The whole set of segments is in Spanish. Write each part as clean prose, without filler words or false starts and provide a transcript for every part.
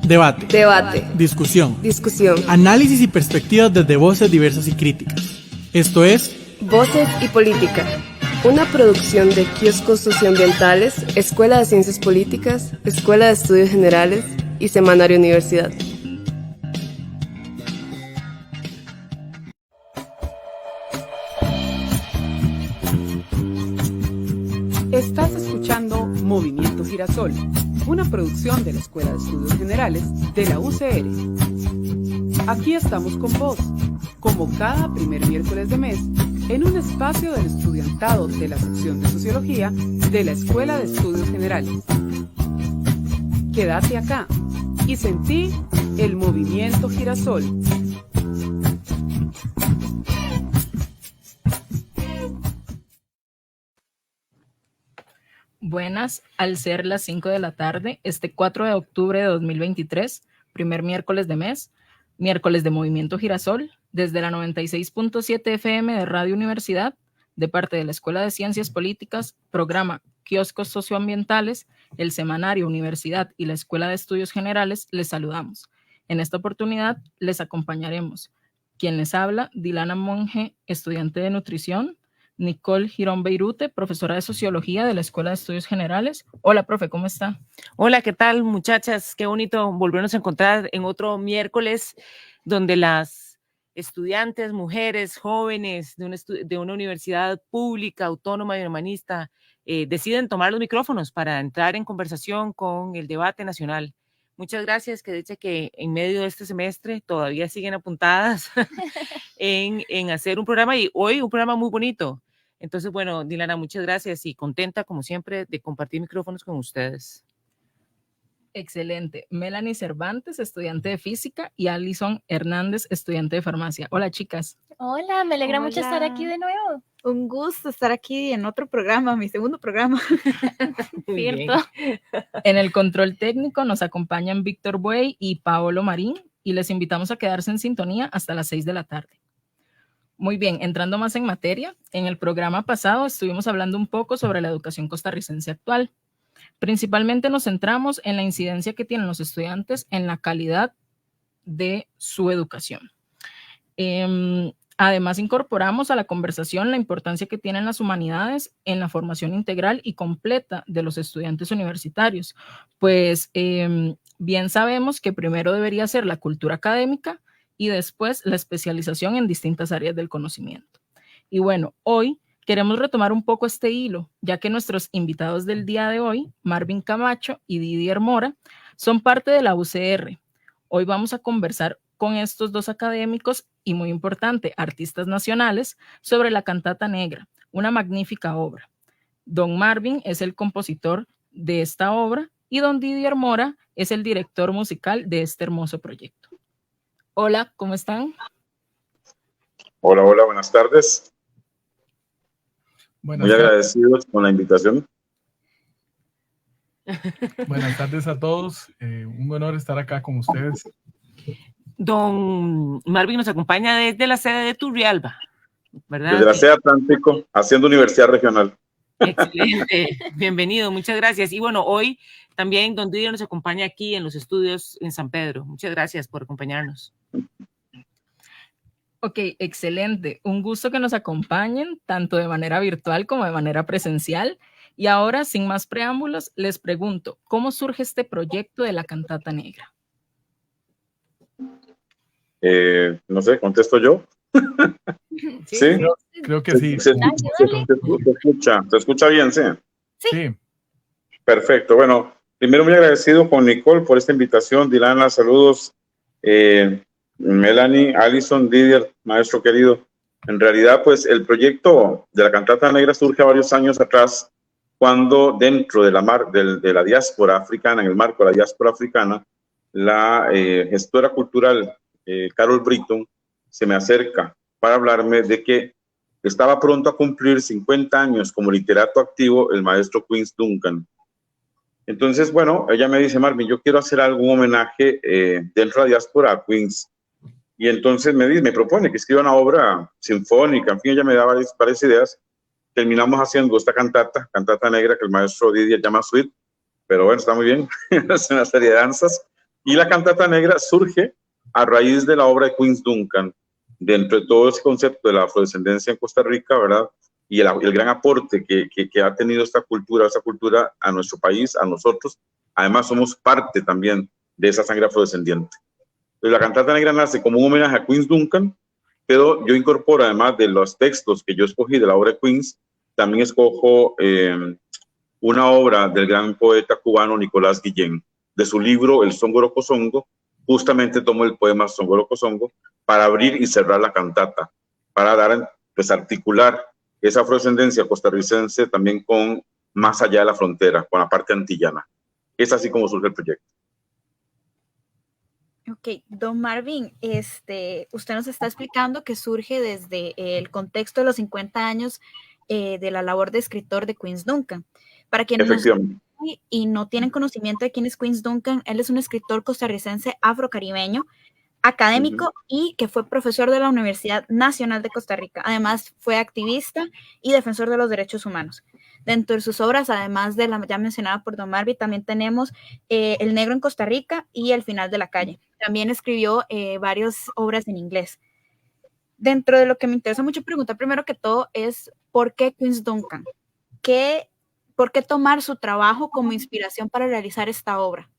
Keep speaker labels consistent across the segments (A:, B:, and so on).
A: Debate.
B: Debate.
A: Discusión.
B: Discusión.
A: Análisis y perspectivas desde voces diversas y críticas. Esto es
B: Voces y Política, una producción de Kioscos Socioambientales, Escuela de Ciencias Políticas, Escuela de Estudios Generales y Semanario Universidad.
C: Estás escuchando Movimiento Girasol, una producción de la Escuela de Estudios Generales de la UCR. Aquí estamos con vos, como cada primer miércoles de mes, en un espacio del estudiantado de la sección de Sociología de la Escuela de Estudios Generales. Quédate acá y sentí el Movimiento Girasol.
D: Buenas, al ser las 5 de la tarde, este 4 de octubre de 2023, primer miércoles de mes, miércoles de Movimiento Girasol, desde la 96.7 FM de Radio Universidad, de parte de la Escuela de Ciencias Políticas, programa Kioscos Socioambientales, el Semanario Universidad y la Escuela de Estudios Generales, les saludamos. En esta oportunidad les acompañaremos. Quien les habla, Dilana Monge, estudiante de nutrición, Nicole Girón Beirute, profesora de Sociología de la Escuela de Estudios Generales. Hola, profe, ¿cómo está?
E: Hola, ¿qué tal, muchachas? Qué bonito volvernos a encontrar en otro miércoles donde las estudiantes, mujeres, jóvenes de una universidad pública, autónoma y humanista deciden tomar los micrófonos para entrar en conversación con el debate nacional. Muchas gracias, que dice que en medio de este semestre todavía siguen apuntadas en hacer un programa, y hoy un programa muy bonito. Entonces, bueno, Dilana, muchas gracias y contenta, como siempre, de compartir micrófonos con ustedes.
D: Excelente. Melanie Cervantes, estudiante de física, y Alison Hernández, estudiante de farmacia. Hola, chicas.
F: Hola, me alegra mucho estar aquí de nuevo. Un gusto estar aquí en otro programa, mi segundo programa.
D: Cierto. En el control técnico nos acompañan Víctor Buey y Paolo Marín, y les invitamos a quedarse en sintonía hasta las 6 de la tarde. Muy bien, entrando más en materia, en el programa pasado estuvimos hablando un poco sobre la educación costarricense actual. Principalmente nos centramos en la incidencia que tienen los estudiantes en la calidad de su educación. Además, incorporamos a la conversación la importancia que tienen las humanidades en la formación integral y completa de los estudiantes universitarios, pues bien sabemos que primero debería ser la cultura académica y después la especialización en distintas áreas del conocimiento. Y bueno, hoy queremos retomar un poco este hilo, ya que nuestros invitados del día de hoy, Marvin Camacho y Didier Mora, son parte de la UCR. Hoy vamos a conversar con estos dos académicos y, muy importante, artistas nacionales, sobre La Cantata Negra, una magnífica obra. Don Marvin es el compositor de esta obra y don Didier Mora es el director musical de este hermoso proyecto. Hola, ¿cómo están?
G: Hola, hola, buenas tardes.
A: Buenas
G: Muy
A: tardes.
G: agradecidos con la invitación.
A: Buenas tardes a todos. Un honor estar acá con ustedes.
E: Don Marvin nos acompaña desde la sede de Turrialba, ¿verdad?
G: Desde la sede Atlántico, haciendo Universidad Regional.
E: Excelente, bienvenido, muchas gracias. Y bueno, hoy también don Didier nos acompaña aquí en los estudios en San Pedro. Muchas gracias por acompañarnos.
D: Ok, excelente. Un gusto que nos acompañen, tanto de manera virtual como de manera presencial. Y ahora, sin más preámbulos, les pregunto, ¿cómo surge este proyecto de La Cantata Negra?
G: No sé, ¿contesto yo? ¿Sí?
A: Creo que sí.
G: Se escucha bien, ¿sí?
A: Sí.
G: Perfecto. Bueno, primero muy agradecido con Nicole por esta invitación. Dilana, saludos. Melanie, Alison, Didier, maestro querido. En realidad, pues el proyecto de La Cantata Negra surge varios años atrás, cuando dentro de la diáspora africana, en el marco de la diáspora africana, la gestora cultural Carol Britton se me acerca para hablarme de que estaba pronto a cumplir 50 años como literato activo el maestro Quince Duncan. Entonces, bueno, ella me dice, Marvin, yo quiero hacer algún homenaje dentro de la diáspora a Quince. Y entonces me propone que escriba una obra sinfónica, en fin, ella me da varias ideas. Terminamos haciendo esta cantata negra que el maestro Didier llama suite, pero bueno, está muy bien, es una serie de danzas. Y la cantata negra surge a raíz de la obra de Queens Duncan, dentro de todo ese concepto de la afrodescendencia en Costa Rica, ¿verdad? Y el gran aporte que ha tenido esa cultura a nuestro país, a nosotros. Además, somos parte también de esa sangre afrodescendiente. Entonces, la cantata negra nace como un homenaje a Queens Duncan, pero yo incorporo, además de los textos que yo escogí de la obra de Queens, también escojo una obra del gran poeta cubano Nicolás Guillén, de su libro El Songo Songo. Justamente tomo el poema Songo Songo para abrir y cerrar la cantata, para dar, pues, articular esa afrodescendencia costarricense también con más allá de la frontera, con la parte antillana. Es así como surge el proyecto.
F: Ok, don Marvin, usted nos está explicando que surge desde el contexto de los 50 años de la labor de escritor de Queens Duncan. Para quienes no tienen conocimiento de quién es Queens Duncan, él es un escritor costarricense afrocaribeño, académico y que fue profesor de la Universidad Nacional de Costa Rica. Además, fue activista y defensor de los derechos humanos. Dentro de sus obras, además de la ya mencionada por don Marvin, también tenemos El Negro en Costa Rica y El Final de la Calle. También escribió varias obras en inglés. Dentro de lo que me interesa mucho preguntar primero que todo es ¿por qué Queens Duncan? ¿Por qué tomar su trabajo como inspiración para realizar esta obra?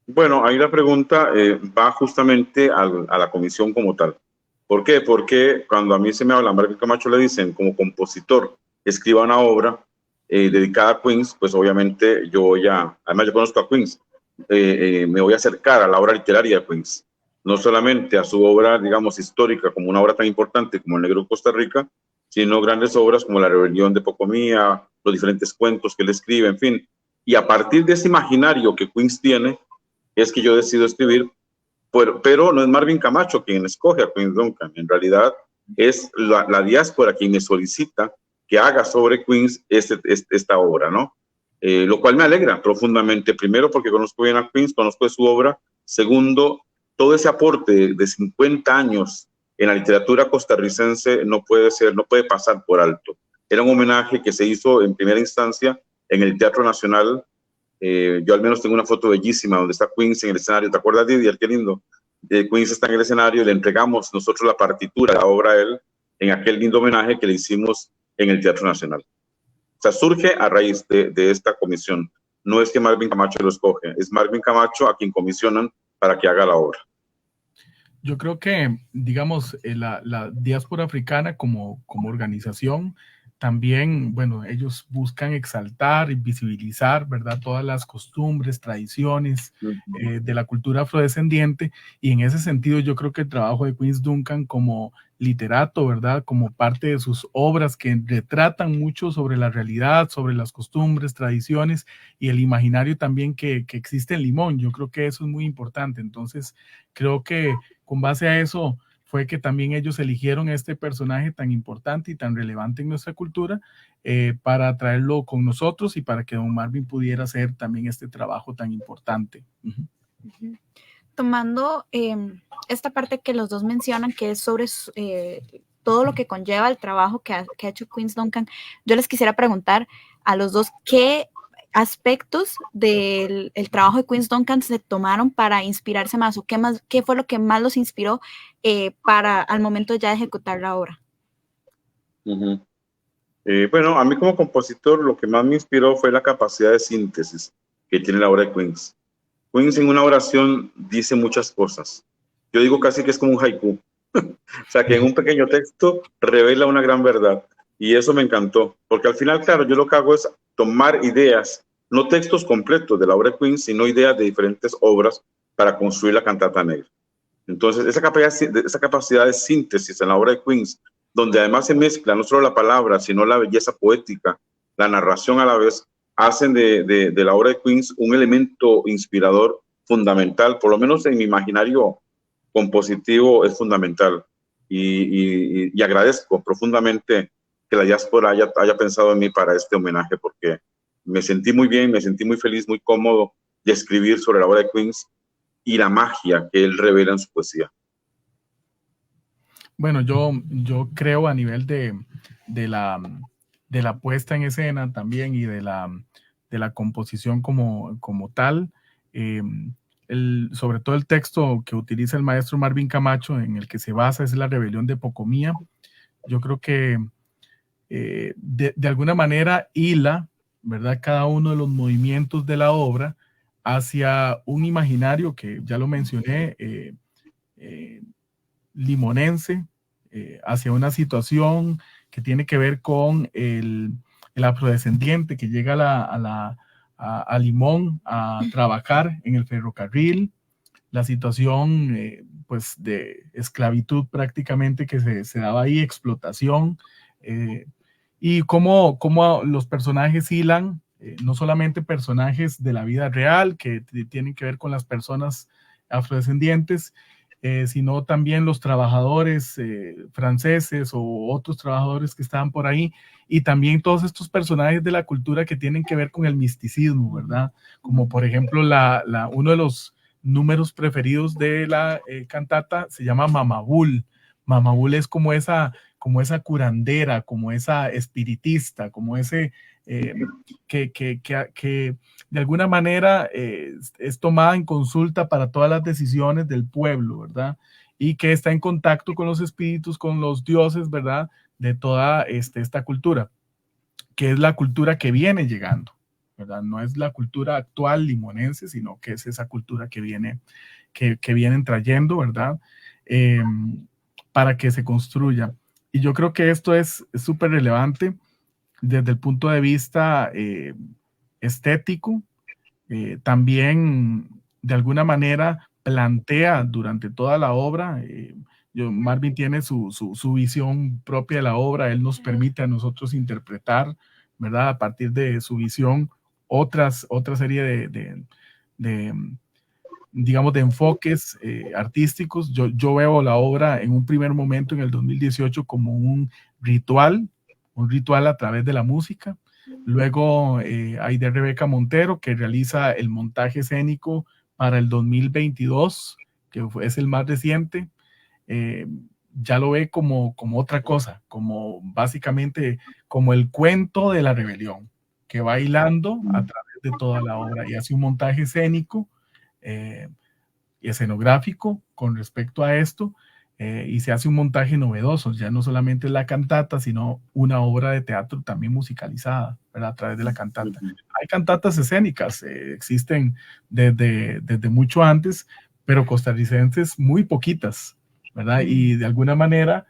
G: Bueno, ahí la pregunta va justamente a la comisión como tal. ¿Por qué? Porque cuando a mí se me habla, a Marvin Camacho le dicen como compositor, escriba una obra dedicada a Queens, pues obviamente yo voy además yo conozco a Queens, me voy a acercar a la obra literaria de Queens, no solamente a su obra, digamos, histórica, como una obra tan importante como El Negro de Costa Rica, sino grandes obras como La Rebelión de Pocomía, los diferentes cuentos que él escribe, en fin. Y a partir de ese imaginario que Queens tiene, es que yo decido escribir, pero no es Marvin Camacho quien escoge a Queens Duncan, en realidad es la diáspora quien me solicita que haga sobre Queens esta obra, ¿no? Lo cual me alegra profundamente, primero porque conozco bien a Queens, conozco de su obra, segundo, todo ese aporte de 50 años en la literatura costarricense no puede pasar por alto. Era un homenaje que se hizo en primera instancia en el Teatro Nacional. Yo al menos tengo una foto bellísima donde está Queens en el escenario. ¿Te acuerdas, Didier? Qué lindo. Queens está en el escenario y le entregamos nosotros la partitura, la obra a él, en aquel lindo homenaje que le hicimos en el Teatro Nacional. O sea, surge a raíz de esta comisión. No es que Marvin Camacho lo escoge, es Marvin Camacho a quien comisionan para que haga la obra.
A: Yo creo que, digamos, la diáspora africana como organización, también, bueno, ellos buscan exaltar y visibilizar, ¿verdad?, todas las costumbres, tradiciones de la cultura afrodescendiente, y en ese sentido yo creo que el trabajo de Queens Duncan como literato, ¿verdad?, como parte de sus obras que retratan mucho sobre la realidad, sobre las costumbres, tradiciones y el imaginario también que existe en Limón. Yo creo que eso es muy importante. Entonces, creo que con base a eso fue que también ellos eligieron este personaje tan importante y tan relevante en nuestra cultura para traerlo con nosotros y para que don Marvin pudiera hacer también este trabajo tan importante.
F: Tomando esta parte que los dos mencionan, que es sobre todo lo que conlleva el trabajo que ha hecho Queens Duncan, yo les quisiera preguntar a los dos qué aspectos del trabajo de Queens Duncan se tomaron para inspirarse más, o qué fue lo que más los inspiró para al momento ya de ejecutar la obra.
G: Bueno, a mí como compositor lo que más me inspiró fue la capacidad de síntesis que tiene la obra de Queens. Queens en una oración dice muchas cosas. Yo digo casi que es como un haiku. O sea, que en un pequeño texto revela una gran verdad. Y eso me encantó. Porque al final, claro, yo lo que hago es tomar ideas, no textos completos de la obra de Queens, sino ideas de diferentes obras para construir la cantata negra. Entonces, esa capacidad de síntesis en la obra de Queens, donde además se mezcla no solo la palabra, sino la belleza poética, la narración a la vez, hacen de la obra de Queens un elemento inspirador fundamental, por lo menos en mi imaginario compositivo es fundamental. Y agradezco profundamente que la diáspora haya pensado en mí para este homenaje, porque me sentí muy bien, me sentí muy feliz, muy cómodo de escribir sobre la obra de Queens y la magia que él revela en su poesía.
A: Bueno, yo creo a nivel de la puesta en escena también y de la composición como tal, sobre todo el texto que utiliza el maestro Marvin Camacho, en el que se basa, es La rebelión de Pocomía. Yo creo que de alguna manera hila, ¿verdad?, cada uno de los movimientos de la obra hacia un imaginario que ya lo mencioné, limonense, hacia una situación que tiene que ver con el afrodescendiente que llega a Limón a trabajar en el ferrocarril, la situación pues de esclavitud prácticamente que se daba ahí, explotación, y cómo los personajes hilan, no solamente personajes de la vida real que tienen que ver con las personas afrodescendientes, sino también los trabajadores franceses o otros trabajadores que estaban por ahí, y también todos estos personajes de la cultura que tienen que ver con el misticismo, ¿verdad? Como por ejemplo uno de los números preferidos de la cantata se llama Mamabul. Mamabul es como esa curandera, como esa espiritista, como ese que de alguna manera es tomada en consulta para todas las decisiones del pueblo, ¿verdad? Y que está en contacto con los espíritus, con los dioses, ¿verdad?, de toda esta cultura, que es la cultura que viene llegando, ¿verdad? No es la cultura actual limonense, sino que es esa cultura que vienen trayendo, ¿verdad?, para que se construya. Y yo creo que esto es súper relevante desde el punto de vista estético. También de alguna manera plantea durante toda la obra, Marvin tiene su visión propia de la obra, él nos permite a nosotros interpretar, ¿verdad?, a partir de su visión otra serie digamos, de enfoques artísticos. Yo veo la obra en un primer momento en el 2018 como un ritual a través de la música. Luego hay de Rebeca Montero, que realiza el montaje escénico para el 2022, que es el más reciente. Ya lo ve como otra cosa, como básicamente como el cuento de la rebelión, que va hilando a través de toda la obra y hace un montaje escénico y escenográfico con respecto a esto, y se hace un montaje novedoso, ya no solamente la cantata, sino una obra de teatro también musicalizada, ¿verdad?, a través de la cantata. Hay cantatas escénicas, existen desde mucho antes, pero costarricenses muy poquitas, ¿verdad? Y de alguna manera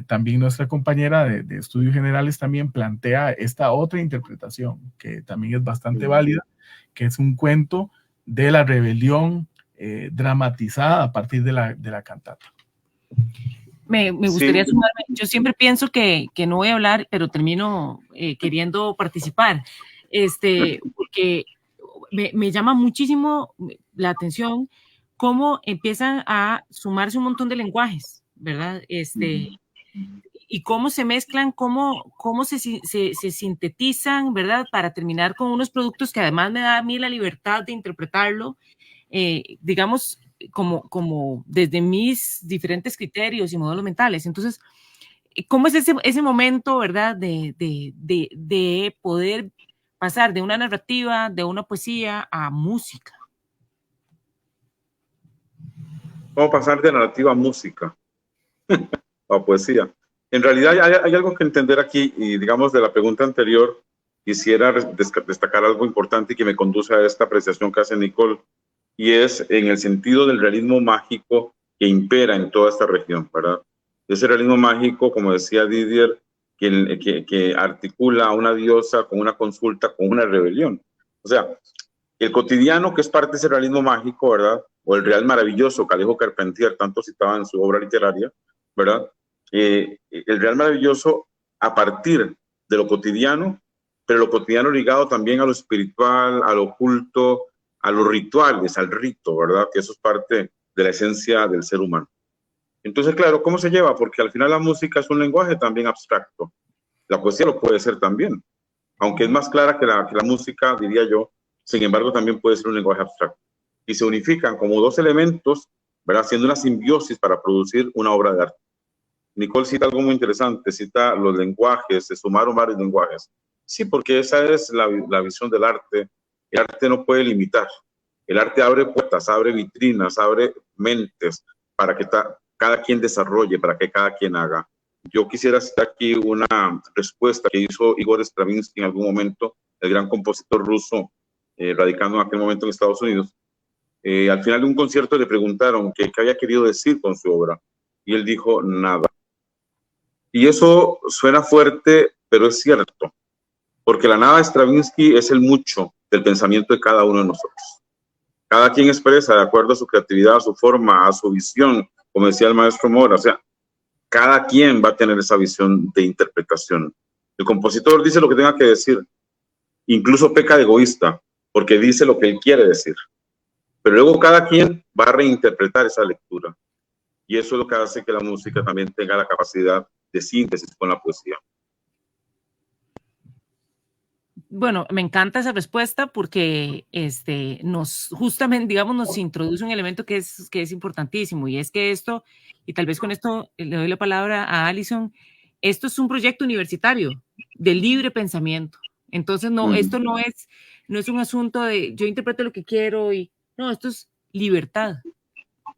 A: también nuestra compañera de Estudios Generales también plantea esta otra interpretación, que también es bastante válida, que es un cuento de la rebelión dramatizada a partir de la cantata.
E: Me gustaría sumarme. Yo siempre pienso que no voy a hablar, pero termino queriendo participar, porque me llama muchísimo la atención cómo empiezan a sumarse un montón de lenguajes, ¿verdad? Y cómo se mezclan, cómo se sintetizan, ¿verdad?, para terminar con unos productos que además me da a mí la libertad de interpretarlo, digamos, como desde mis diferentes criterios y modelos mentales. Entonces, ¿cómo es ese momento, verdad, de poder pasar de una narrativa, de una poesía a música?
G: ¿Cómo pasar de narrativa a música? A poesía. En realidad hay algo que entender aquí, y digamos de la pregunta anterior, quisiera destacar algo importante y que me conduce a esta apreciación que hace Nicole, y es en el sentido del realismo mágico que impera en toda esta región, ¿verdad? Ese realismo mágico, como decía Didier, que articula a una diosa con una consulta, con una rebelión. O sea, el cotidiano, que es parte de ese realismo mágico, ¿verdad?, o el real maravilloso que Alejo Carpentier tanto citaba en su obra literaria, ¿verdad?, el real maravilloso a partir de lo cotidiano, pero lo cotidiano ligado también a lo espiritual, a lo oculto, a los rituales, al rito, ¿verdad?, que eso es parte de la esencia del ser humano. Entonces, claro, ¿cómo se lleva? Porque al final la música es un lenguaje también abstracto. La poesía lo puede ser también, aunque es más clara que la música, diría yo. Sin embargo, también puede ser un lenguaje abstracto. Y se unifican como dos elementos, ¿verdad?, haciendo una simbiosis para producir una obra de arte. Nicole cita algo muy interesante, cita los lenguajes, se sumaron varios lenguajes. Sí, porque esa es la visión del arte. El arte no puede limitar, El arte abre puertas, abre vitrinas, abre mentes para que cada quien desarrolle, para que cada quien haga. Yo quisiera citar aquí una respuesta que hizo Igor Stravinsky en algún momento, el gran compositor ruso, radicando en aquel momento en Estados Unidos. Al final de un concierto le preguntaron qué había querido decir con su obra, y él dijo nada. Y eso suena fuerte, pero es cierto, porque la nada de Stravinsky es el mucho del pensamiento de cada uno de nosotros. Cada quien expresa de acuerdo a su creatividad, a su forma, a su visión, como decía el maestro Mora, o sea, cada quien va a tener esa visión de interpretación. El compositor dice lo que tenga que decir, incluso peca de egoísta, porque dice lo que él quiere decir. Pero luego cada quien va a reinterpretar esa lectura. Y eso es lo que hace que la música también tenga la capacidad de síntesis con la poesía.
E: Bueno, me encanta esa respuesta porque justamente, digamos, nos introduce un elemento que es importantísimo, y es que esto, y tal vez con esto le doy la palabra a Alison, esto es un proyecto universitario de libre pensamiento. Entonces, esto no es un asunto de yo interpreto lo que quiero no, esto es libertad.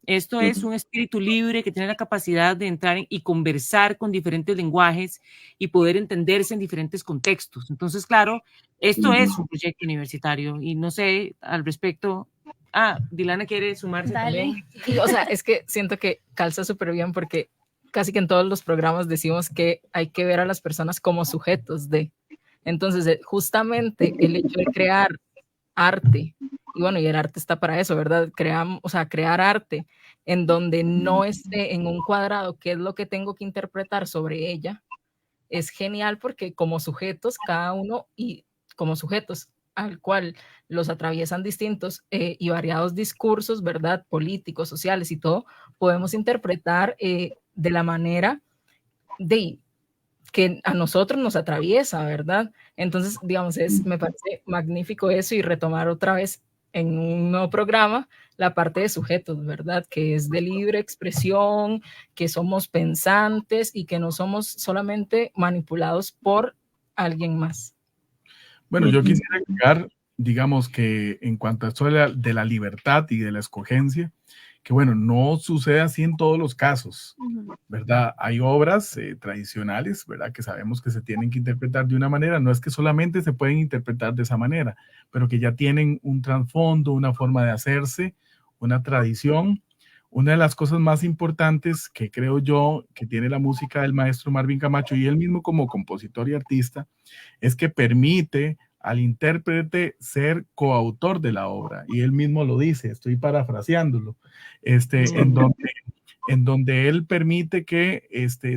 E: Esto es un espíritu libre que tiene la capacidad de entrar y conversar con diferentes lenguajes y poder entenderse en diferentes contextos. Entonces, claro, esto es un proyecto universitario y no sé al respecto. Dilana quiere sumarse también.
D: Y, o sea, es que siento que calza súper bien porque casi que en todos los programas decimos que hay que ver a las personas como sujetos de. Entonces, justamente el hecho de crear arte, y bueno, y el arte está para eso, ¿verdad? Crear arte en donde no esté en un cuadrado qué es lo que tengo que interpretar sobre ella, es genial porque como sujetos, cada uno, y como sujetos al cual los atraviesan distintos y variados discursos, ¿verdad? Políticos, sociales y todo, podemos interpretar de la manera de que a nosotros nos atraviesa, ¿verdad? Entonces, digamos, me parece magnífico eso y retomar otra vez en un nuevo programa la parte de sujetos, ¿verdad? Que es de libre expresión, que somos pensantes y que no somos solamente manipulados por alguien más.
A: Bueno, yo quisiera agregar, digamos, que en cuanto a esto de la libertad y de la escogencia, que bueno, no sucede así en todos los casos, ¿verdad? Hay obras tradicionales, ¿verdad? Que sabemos que se tienen que interpretar de una manera, no es que solamente se pueden interpretar de esa manera, pero que ya tienen un trasfondo, una forma de hacerse, una tradición. Una de las cosas más importantes que creo yo que tiene la música del maestro Marvin Camacho y él mismo como compositor y artista es que permite al intérprete ser coautor de la obra, y él mismo lo dice, estoy parafraseándolo, en donde él permite que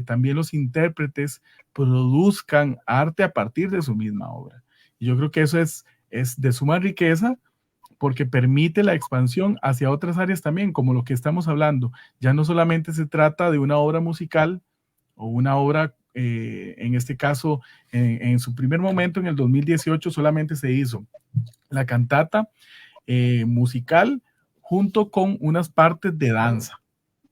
A: también los intérpretes produzcan arte a partir de su misma obra. Y yo creo que eso es de suma riqueza porque permite la expansión hacia otras áreas también, como lo que estamos hablando. Ya no solamente se trata de una obra musical o una obra en este caso, en su primer momento, en el 2018, solamente se hizo la cantata musical junto con unas partes de danza.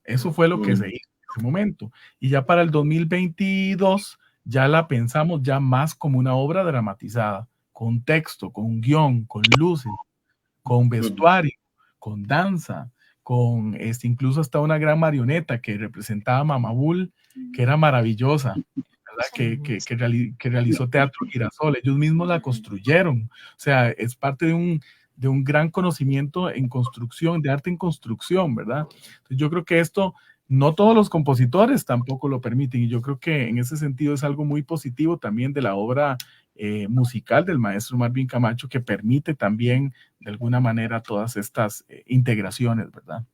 A: Eso fue lo que se hizo en ese momento. Y ya para el 2022 ya la pensamos ya más como una obra dramatizada, con texto, con guión, con luces, con vestuario, con danza, con incluso hasta una gran marioneta que representaba a Mama Bull, que era maravillosa, ¿verdad? Que realizó Teatro Girasol. Ellos mismos la construyeron. O sea, es parte de un gran conocimiento en construcción, de arte en construcción, ¿verdad? Entonces, yo creo que esto, no todos los compositores tampoco lo permiten, y yo creo que en ese sentido es algo muy positivo también de la obra musical del maestro Marvin Camacho, que permite también de alguna manera todas estas integraciones, ¿verdad?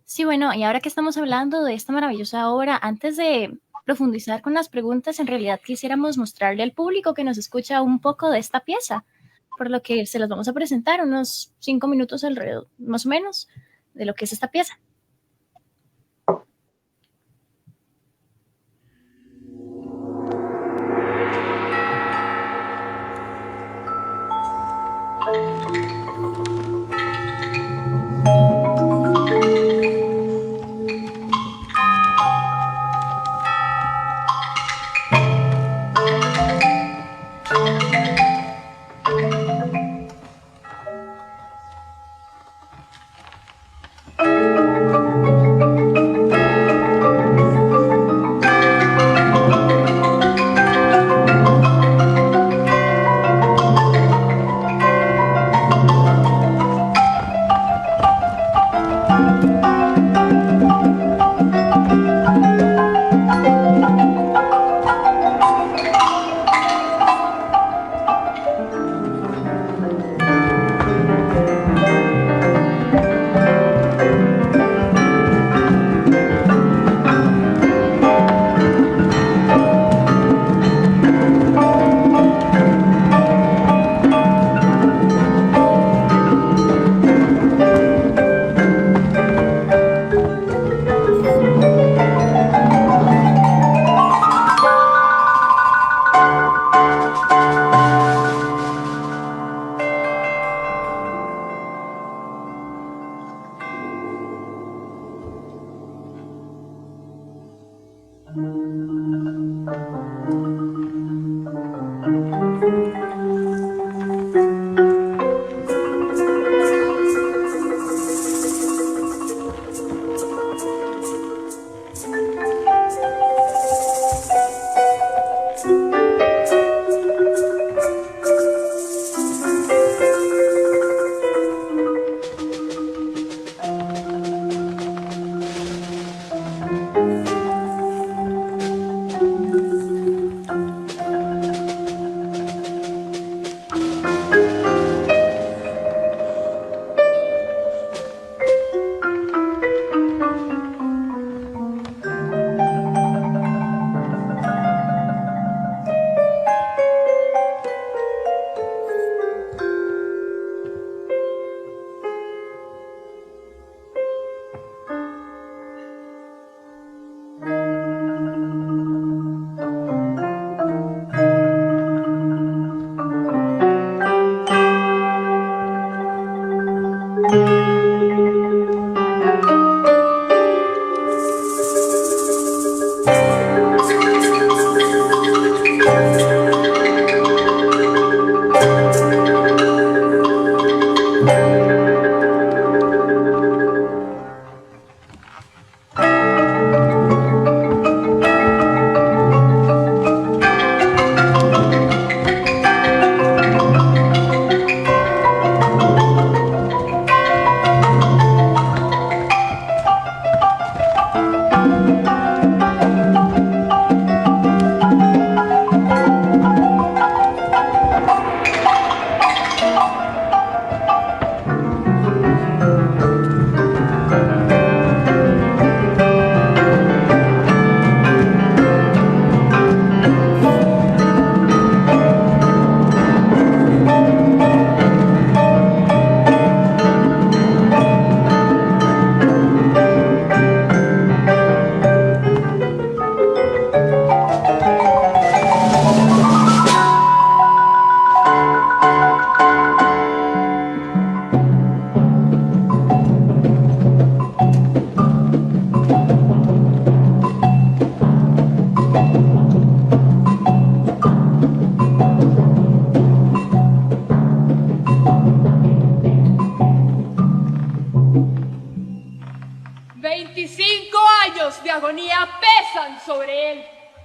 H: Sí, bueno, y ahora que estamos hablando de esta maravillosa obra, antes de profundizar con las preguntas, en realidad quisiéramos mostrarle al público que nos escucha un poco de esta pieza, por lo que se las vamos a presentar unos 5 minutos alrededor, más o menos, de lo que es esta pieza.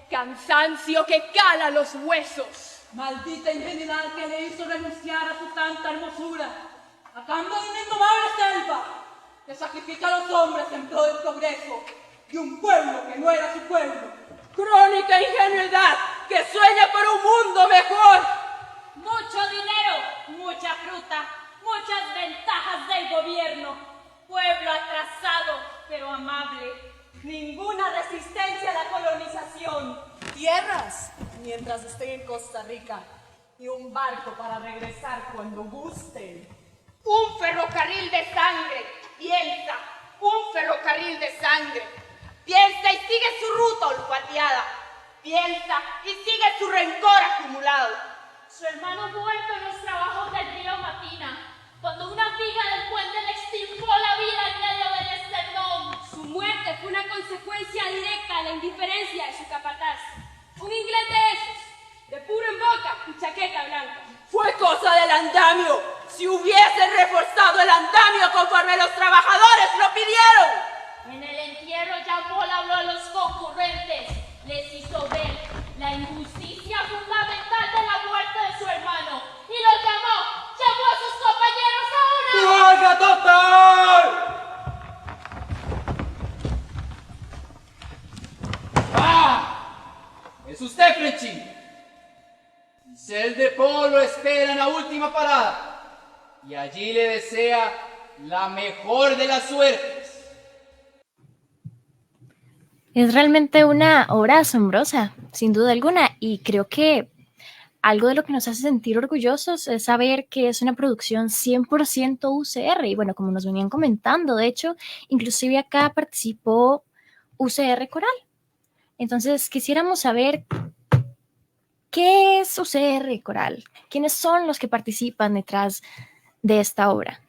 I: Cansancio que cala los huesos.
J: Maldita ingenuidad que le hizo renunciar a su tanta hermosura, a cambio de una indomable selva que sacrifica a los hombres en pro del progreso de un pueblo que no era su pueblo.
I: Crónica ingenuidad que sueña por un mundo mejor.
K: Mucho dinero, mucha fruta, muchas ventajas del gobierno. Pueblo atrasado, pero amable. Ninguna resistencia a la colonización.
J: Tierras, mientras estén en Costa Rica. Y un barco para regresar cuando gusten.
I: Un ferrocarril de sangre. Piensa, un ferrocarril de sangre. Piensa y sigue su ruta olfateada. Piensa y sigue su rencor acumulado.
K: Su hermano muerto en los trabajos del río Matina, cuando una viga del puente le extirpó la vida en medio del esternón.
L: Su muerte fue una consecuencia directa de la indiferencia de su capataz. Un inglés de esos, de puro en boca y chaqueta blanca.
I: Fue cosa del andamio. Si hubiesen reforzado el andamio conforme los trabajadores lo pidieron.
K: En el entierro llamó la habló a los concurrentes. Les hizo ver la injusticia fundamental de la muerte de su hermano. Y los llamó a sus compañeros a una...
M: ¡Huelga total! ¡Ah! ¡Es usted, Frenchy! Giselle de Polo lo espera en la última parada y allí le desea la mejor de las suertes.
H: Es realmente una obra asombrosa, sin duda alguna, y creo que algo de lo que nos hace sentir orgullosos es saber que es una producción 100% UCR, y bueno, como nos venían comentando, de hecho, inclusive acá participó UCR Coral. Entonces, quisiéramos saber qué es UCR Coral, quiénes son los que participan detrás de esta obra.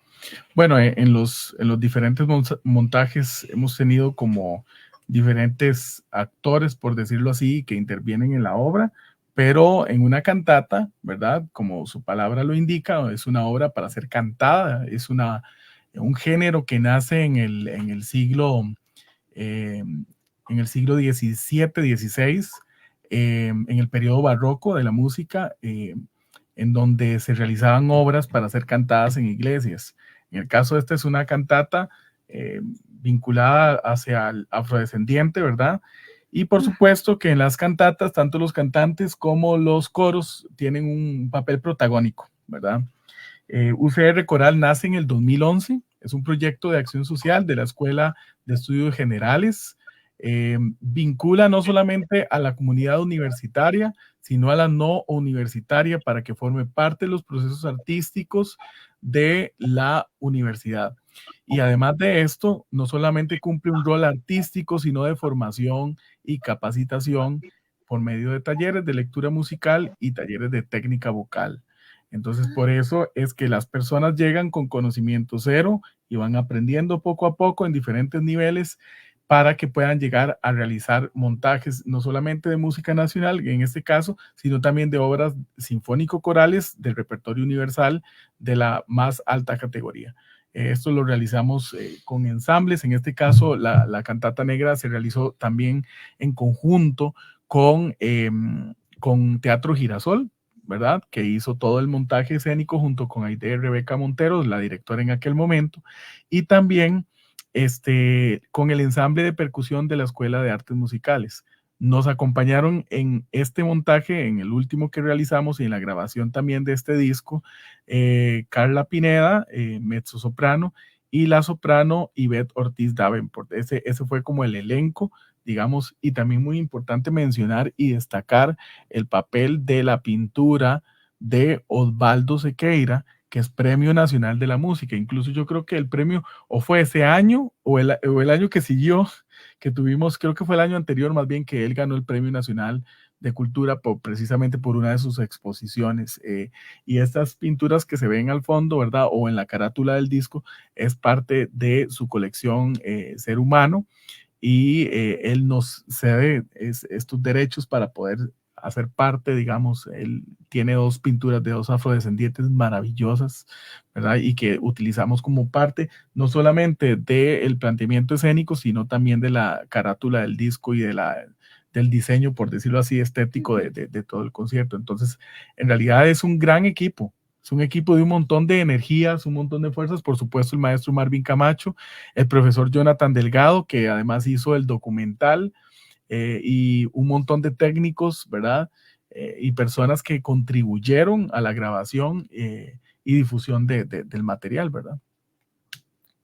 A: Bueno, en los diferentes montajes hemos tenido como diferentes actores, por decirlo así, que intervienen en la obra, pero en una cantata, ¿verdad? Como su palabra lo indica, es una obra para ser cantada, es un género que nace en el siglo XVII, XVI, en el periodo barroco de la música, en donde se realizaban obras para ser cantadas en iglesias. En el caso de esta es una cantata vinculada hacia el afrodescendiente, ¿verdad? Y por supuesto que en las cantatas, tanto los cantantes como los coros tienen un papel protagónico, ¿verdad? UCR Coral nace en el 2011, es un proyecto de acción social de la Escuela de Estudios Generales. Vincula no solamente a la comunidad universitaria, sino a la no universitaria para que forme parte de los procesos artísticos de la universidad. Y además de esto, no solamente cumple un rol artístico, sino de formación y capacitación por medio de talleres de lectura musical y talleres de técnica vocal. Entonces, por eso es que las personas llegan con conocimiento cero y van aprendiendo poco a poco en diferentes niveles para que puedan llegar a realizar montajes no solamente de música nacional, en este caso, sino también de obras sinfónico-corales del repertorio universal de la más alta categoría. Esto lo realizamos con ensambles. En este caso, la Cantata Negra se realizó también en conjunto con Teatro Girasol, ¿verdad? Que hizo todo el montaje escénico junto con Aide Rebeca Monteros, la directora en aquel momento, y también con el ensamble de percusión de la Escuela de Artes Musicales. Nos acompañaron en este montaje, en el último que realizamos y en la grabación también de este disco, Carla Pineda, mezzosoprano, y la soprano Ivette Ortiz Davenport. Ese fue como el elenco, digamos, y también muy importante mencionar y destacar el papel de la pintura de Osvaldo Sequeira, que es Premio Nacional de la Música. Incluso yo creo que el premio o fue ese año o el año que siguió, que tuvimos, creo que fue el año anterior más bien, que él ganó el Premio Nacional de Cultura precisamente por una de sus exposiciones. Y estas pinturas que se ven al fondo, ¿verdad? O en la carátula del disco, es parte de su colección Ser Humano, y él nos cede estos derechos para poder hacer parte, digamos. Él tiene 2 pinturas de 2 afrodescendientes maravillosas, ¿verdad? Y que utilizamos como parte no solamente del planteamiento escénico, sino también de la carátula del disco y del diseño, por decirlo así, estético de todo el concierto. Entonces, en realidad es un gran equipo. Es un equipo de un montón de energías, un montón de fuerzas. Por supuesto, el maestro Marvin Camacho, el profesor Jonathan Delgado, que además hizo el documental, y un montón de técnicos, ¿verdad? Y personas que contribuyeron a la grabación y difusión del material, ¿verdad?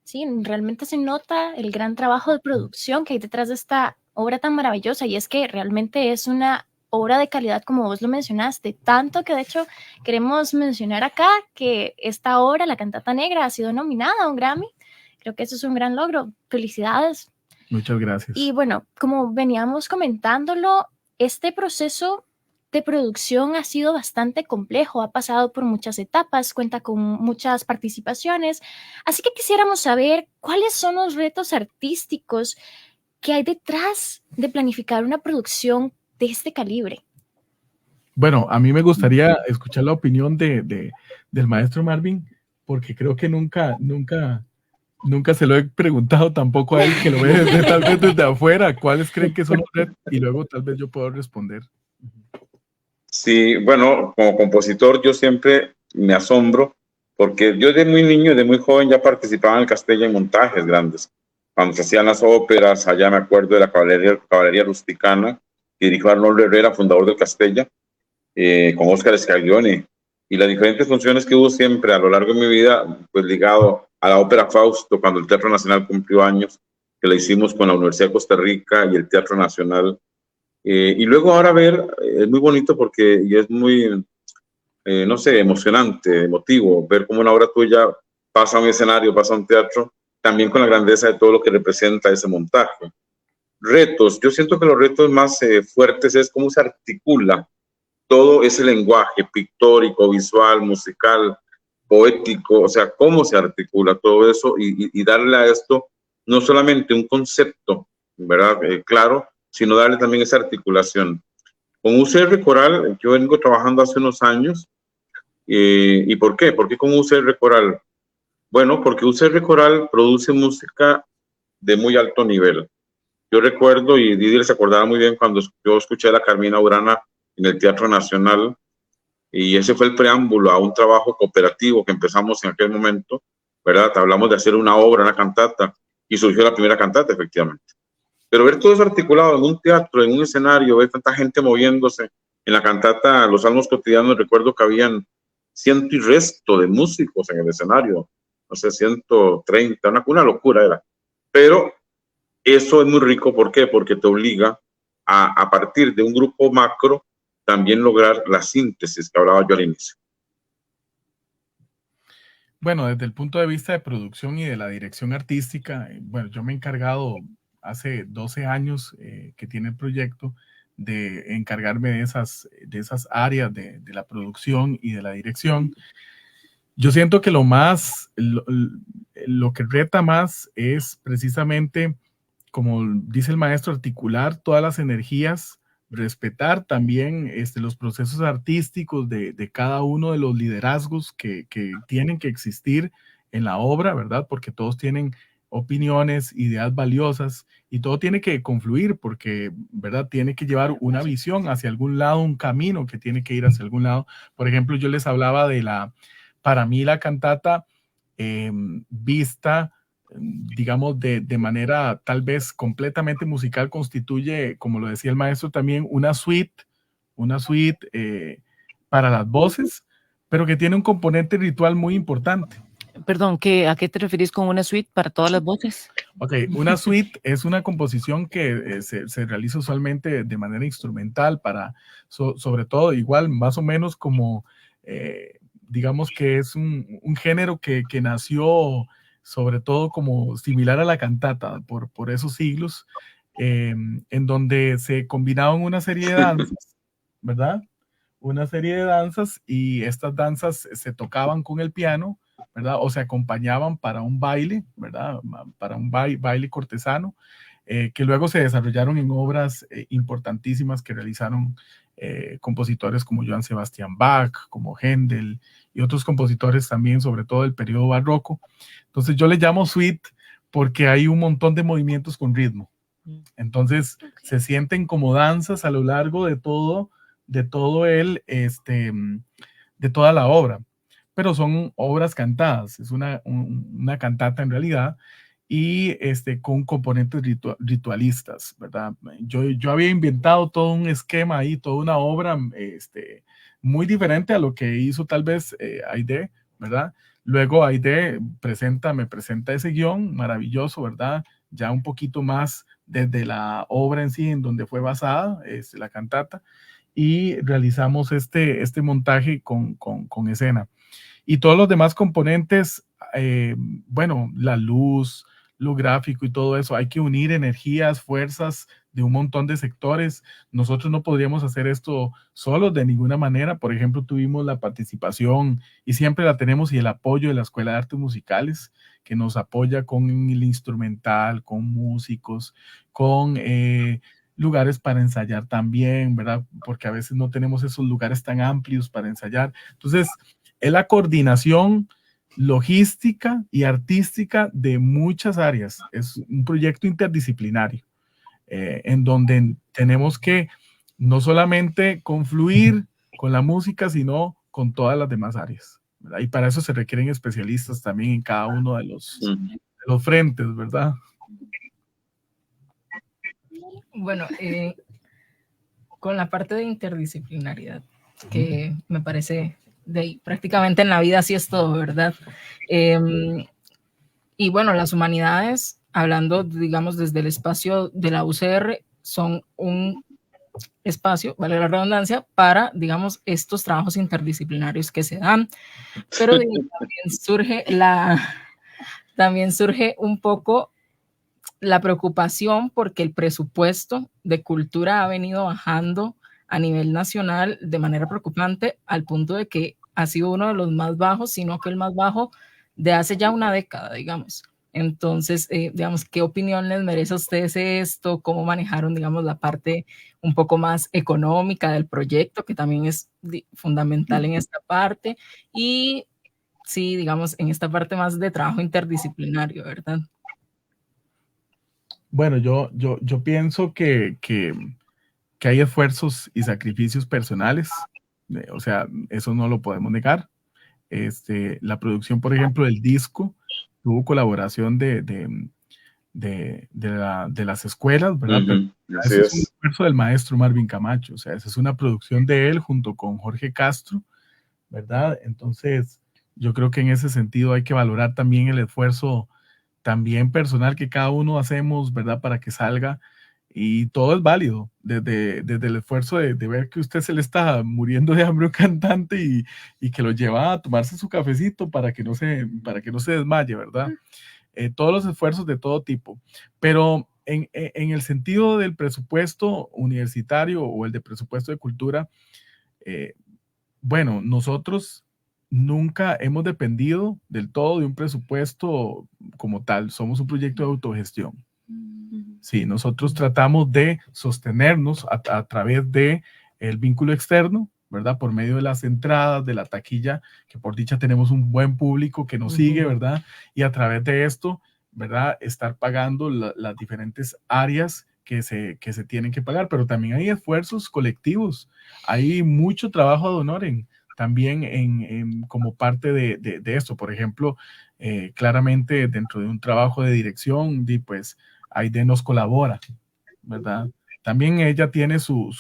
H: Sí, realmente se nota el gran trabajo de producción que hay detrás de esta obra tan maravillosa, y es que realmente es una obra de calidad, como vos lo mencionaste, tanto que de hecho queremos mencionar acá que esta obra, La Cantata Negra, ha sido nominada a un Grammy. Creo que eso es un gran logro. Felicidades.
A: Muchas gracias.
H: Y bueno, como veníamos comentándolo, este proceso de producción ha sido bastante complejo, ha pasado por muchas etapas, cuenta con muchas participaciones, así que quisiéramos saber cuáles son los retos artísticos que hay detrás de planificar una producción de este calibre.
A: Bueno, a mí me gustaría escuchar la opinión del maestro Marvin, porque creo que nunca se lo he preguntado tampoco a él, que lo ve tal vez desde afuera. ¿Cuáles creen que son los retos? Y luego tal vez yo puedo responder.
G: Sí, bueno, como compositor yo siempre me asombro, porque yo de muy niño, de muy joven ya participaba en el Castella en montajes grandes. Cuando se hacían las óperas, allá me acuerdo de la Caballería Rusticana, que dirigió Arnoldo Herrera, fundador del Castella, con Óscar Scaglione, y las diferentes funciones que hubo siempre a lo largo de mi vida, pues ligado a la ópera Fausto, cuando el Teatro Nacional cumplió años, que la hicimos con la Universidad de Costa Rica y el Teatro Nacional. Y luego ahora ver, es muy bonito porque y es muy, no sé, emocionante, emotivo, ver cómo una obra tuya pasa a un escenario, pasa a un teatro, también con la grandeza de todo lo que representa ese montaje. Retos, yo siento que los retos más fuertes es cómo se articula todo ese lenguaje pictórico, visual, musical, poético, o sea, cómo se articula todo eso y darle a esto no solamente un concepto, ¿verdad? Claro, sino darle también esa articulación. Con UCR Coral yo vengo trabajando hace unos años. ¿Y por qué? ¿Por qué con UCR Coral? Bueno, porque UCR Coral produce música de muy alto nivel. Yo recuerdo, y Didier se acordaba muy bien, cuando yo escuché a la Carmina Burana en el Teatro Nacional, y ese fue el preámbulo a un trabajo cooperativo que empezamos en aquel momento, ¿verdad? Hablamos de hacer una obra, una cantata, y surgió la primera cantata, efectivamente. Pero ver todo eso articulado en un teatro, en un escenario, ver tanta gente moviéndose, en la cantata Los Salmos Cotidianos, recuerdo que habían 100 y resto de músicos en el escenario, no sé, 130, una locura era. Pero eso es muy rico, ¿por qué? Porque te obliga a partir de un grupo macro, también lograr la síntesis que hablaba yo al inicio.
A: Bueno, desde el punto de vista de producción y de la dirección artística, bueno, yo me he encargado hace 12 años que tiene el proyecto de encargarme de esas áreas de la producción y de la dirección. Yo siento que lo que reta más es precisamente, como dice el maestro, articular todas las energías, respetar también los procesos artísticos de cada uno de los liderazgos que tienen que existir en la obra, ¿verdad? Porque todos tienen opiniones, ideas valiosas y todo tiene que confluir porque, ¿verdad? Tiene que llevar una visión hacia algún lado, un camino que tiene que ir hacia algún lado. Por ejemplo, yo les hablaba para mí la cantata vista, digamos, de manera tal vez completamente musical, constituye, como lo decía el maestro también, una suite para las voces, pero que tiene un componente ritual muy importante.
E: Perdón, ¿a qué te referís con una suite para todas las voces?
A: Ok, una suite es una composición que se realiza usualmente de manera instrumental para, sobre todo, igual, más o menos como, digamos que es un género que nació sobre todo como similar a la cantata por esos siglos, en donde se combinaban una serie de danzas, ¿verdad? Una serie de danzas y estas danzas se tocaban con el piano, ¿verdad? O se acompañaban para un baile, ¿verdad? Para un baile cortesano, que luego se desarrollaron en obras importantísimas que realizaron compositores como Johann Sebastian Bach, como Händel y otros compositores también, sobre todo del periodo barroco. Entonces yo le llamo suite porque hay un montón de movimientos con ritmo. Entonces se sienten como danzas a lo largo de toda la obra, pero son obras cantadas, es una cantata en realidad, y con componentes ritualistas, ¿verdad? Yo había inventado todo un esquema ahí, toda una obra muy diferente a lo que hizo tal vez Aide, ¿verdad? Luego Aide me presenta ese guión maravilloso, ¿verdad? Ya un poquito más desde la obra en sí, en donde fue basada la cantata, y realizamos este montaje con escena. Y todos los demás componentes, bueno, la luz, lo gráfico y todo eso, hay que unir energías, fuerzas de un montón de sectores. Nosotros no podríamos hacer esto solos de ninguna manera. Por ejemplo, tuvimos la participación y siempre la tenemos y el apoyo de la Escuela de Artes Musicales, que nos apoya con el instrumental, con músicos, con lugares para ensayar también, ¿verdad? Porque a veces no tenemos esos lugares tan amplios para ensayar. Entonces, es la coordinación logística y artística de muchas áreas. Es un proyecto interdisciplinario en donde tenemos que no solamente confluir con la música, sino con todas las demás áreas, ¿verdad? Y para eso se requieren especialistas también en cada uno de los frentes, ¿verdad?
D: Bueno, con la parte de interdisciplinaridad, que me parece prácticamente en la vida así es todo, ¿verdad? Y bueno, las humanidades, hablando, digamos, desde el espacio de la UCR, son un espacio, vale la redundancia, para, digamos, estos trabajos interdisciplinarios que se dan, pero también surge un poco la preocupación porque el presupuesto de cultura ha venido bajando a nivel nacional de manera preocupante, al punto de que ha sido uno de los más bajos, sino que el más bajo de hace ya una década, digamos. Entonces, digamos, ¿qué opinión les merece a ustedes esto? ¿Cómo manejaron, digamos, la parte un poco más económica del proyecto, que también es fundamental en esta parte? Y sí, digamos, en esta parte más de trabajo interdisciplinario, ¿verdad?
A: Bueno, yo pienso que hay esfuerzos y sacrificios personales, o sea, eso no lo podemos negar. La producción, por ejemplo, del disco tuvo colaboración de las escuelas, ¿verdad? Pero ese es un esfuerzo del maestro Marvin Camacho, o sea, esa es una producción de él junto con Jorge Castro, ¿verdad? Entonces, yo creo que en ese sentido hay que valorar también el esfuerzo también personal que cada uno hacemos, ¿verdad? Para que salga, y todo es válido, desde el esfuerzo de ver que usted se le está muriendo de hambre a un cantante y que lo lleva a tomarse su cafecito para que no se desmaye, ¿verdad? Todos los esfuerzos de todo tipo, pero en el sentido del presupuesto universitario o el de presupuesto de cultura, bueno, nosotros nunca hemos dependido del todo de un presupuesto como tal, somos un proyecto de autogestión. Sí, nosotros tratamos de sostenernos a través de el vínculo externo, ¿verdad? Por medio de las entradas, de la taquilla, que por dicha tenemos un buen público que nos sigue, ¿verdad? Y a través de esto, ¿verdad? Estar pagando las diferentes áreas que se tienen que pagar, pero también hay esfuerzos colectivos, hay mucho trabajo ad honorem también como parte de esto. Por ejemplo, claramente dentro de un trabajo de dirección, pues Aide nos colabora, ¿verdad? También ella tiene su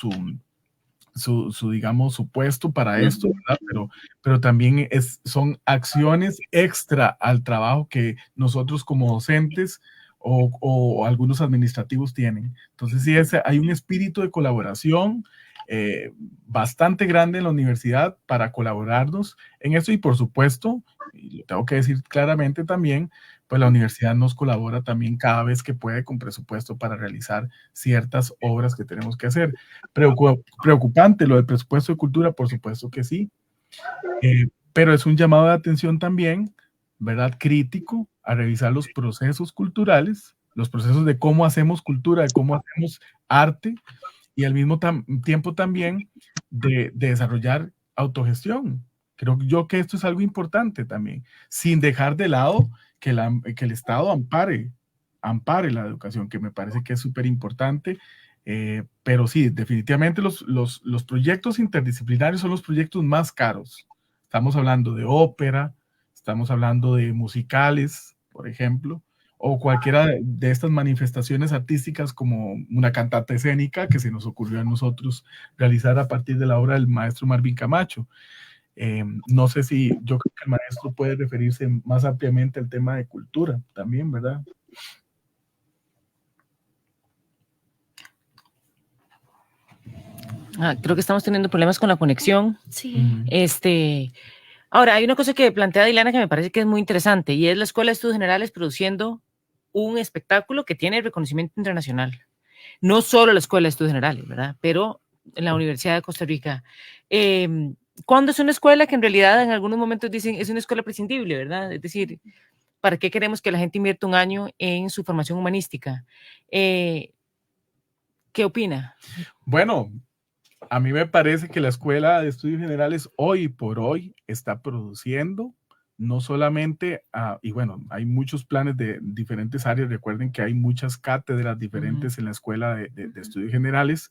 A: digamos, su puesto para esto, ¿verdad? Pero también son acciones extra al trabajo que nosotros como docentes o algunos administrativos tienen. Entonces, sí, hay un espíritu de colaboración bastante grande en la universidad para colaborarnos en esto, y por supuesto, y lo tengo que decir claramente también, pues la universidad nos colabora también cada vez que puede con presupuesto para realizar ciertas obras que tenemos que hacer. Preocupante lo del presupuesto de cultura, por supuesto que sí, pero es un llamado de atención también, ¿verdad? Crítico a revisar los procesos culturales, los procesos de cómo hacemos cultura, de cómo hacemos arte, y al mismo tiempo también de desarrollar autogestión. Creo yo que esto es algo importante también, sin dejar de lado que el Estado ampare la educación, que me parece que es súper importante, pero sí, definitivamente los proyectos interdisciplinarios son los proyectos más caros. Estamos hablando de ópera, estamos hablando de musicales, por ejemplo, o cualquiera de estas manifestaciones artísticas como una cantata escénica que se nos ocurrió a nosotros realizar a partir de la obra del maestro Marvin Camacho. No sé si yo creo que el maestro puede referirse más ampliamente al tema de cultura también, ¿verdad?
E: Creo que estamos teniendo problemas con la conexión.
H: Sí.
E: Ahora, hay una cosa que plantea Dilana que me parece que es muy interesante, y es la Escuela de Estudios Generales produciendo un espectáculo que tiene reconocimiento internacional. No solo la Escuela de Estudios Generales, ¿verdad? Pero la Universidad de Costa Rica. Cuando es una escuela que en realidad en algunos momentos dicen es una escuela prescindible, ¿verdad? Es decir, ¿para qué queremos que la gente invierta un año en su formación humanística? ¿Qué opina?
A: Bueno, a mí me parece que la Escuela de Estudios Generales hoy por hoy está produciendo no solamente, y bueno, hay muchos planes de diferentes áreas. Recuerden que hay muchas cátedras diferentes en la Escuela de Estudios Generales,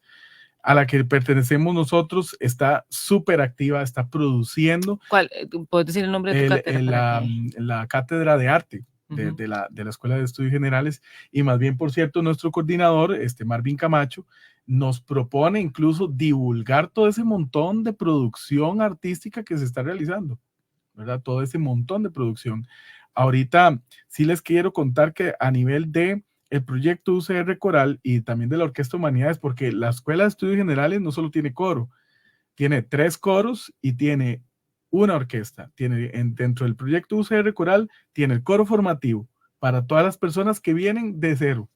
A: a la que pertenecemos nosotros. Está súper activa, está produciendo.
E: ¿Cuál? ¿Puedes decir el nombre de tu cátedra?
A: La Cátedra de Arte de la Escuela de Estudios Generales, y más bien, por cierto, nuestro coordinador, Marvin Camacho, nos propone incluso divulgar todo ese montón de producción artística que se está realizando, ¿verdad? Todo ese montón de producción. Ahorita sí les quiero contar que a nivel de el proyecto UCR Coral y también de la Orquesta Humanidades, porque la Escuela de Estudios Generales no solo tiene coro, tiene 3 coros y tiene una orquesta. Tiene dentro del proyecto UCR Coral, tiene el coro formativo para todas las personas que vienen de cero.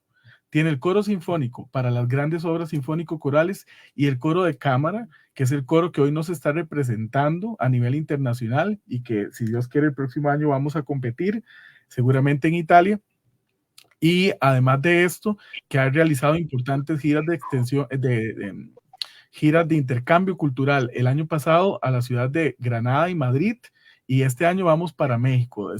A: Tiene el coro sinfónico para las grandes obras sinfónico-corales, y el coro de cámara, que es el coro que hoy nos está representando a nivel internacional y que, si Dios quiere, el próximo año vamos a competir seguramente en Italia. Y además de esto, que ha realizado importantes giras de extensión, giras de intercambio cultural el año pasado a la ciudad de Granada y Madrid, y este año vamos para México.